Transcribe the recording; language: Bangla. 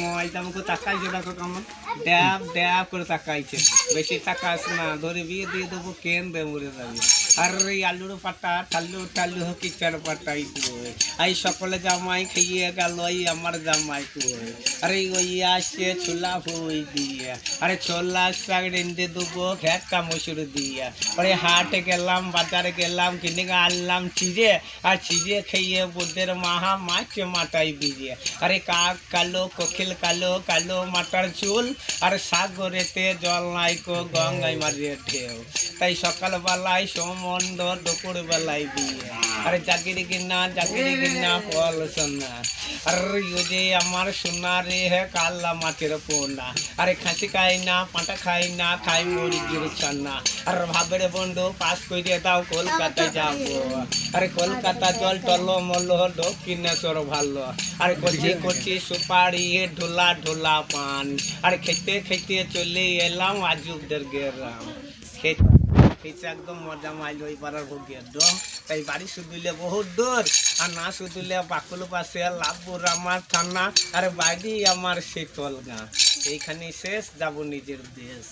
মোবাইলটা আমাকে তাকাইছে, দেখো কেমন ড্যাব ড্যাব করে তাকাইছে। বেশি তাকাস না, ধরে বিয়ে দিয়ে দেবো, কেন দে মরে যাবে। আর এই আলুর পাটা ঠাল্লু ঠাল্লু কিচার পাটাই কই, এই সকলে জামাই খেয়ে গেল, এই আমার জামাই কই। আরে ওই আসছে ছোলা হই দিয়ে, আরে ছোলা শাক রেঁধে দেবো ঘেটকা মসুর দিয়ে। আরে হাটে গেলাম, বাজারে গেলাম, কিনে আনলাম চিড়ে, আর চিড়ে খেয়ে বোধের মাহা মাছ মাটাই দিয়ে। আরে কাক কালো, কোকিল কালো, কালো মাটার চুল, আর সাগরেতে জল নাই কো, গঙ্গায় মারিয়ে ঢেউ। তাই সকালবেলায় সম্বন্ধ, দুপুর বেলায় বিয়ে। আরে জাগিরি কিনা ফল সোনা। আর ও যে আমার সোনা রে হে কাল্লা মাছের পোনা। আরে খাসি খাই না, পাঁটা খাই না, খাই মুরগির ছানা। আর ভাবের বন্ধু পাস করে দাও, কলকাতায় যাবো। আরে কলকাতা জল টলো মলো, দক্ষিণেশ্বর ভালো। আরে করছি সুপারি ঢোলা ঢোলা পান। আর খেতে খেতে চলে এলাম আজুবদের গ্রাম। খেতে একদম মজা মাইল ওই পাড়ার ভোগে একদম। তাই বাড়ি শুধুলে বহুত দূর, আর না শুধুলে বাকুল পাশে লাভপুর আমার থানা, আর বাড়ি আমার শীতল গাঁ। এইখানে শেষ, যাব নিজের দেশ।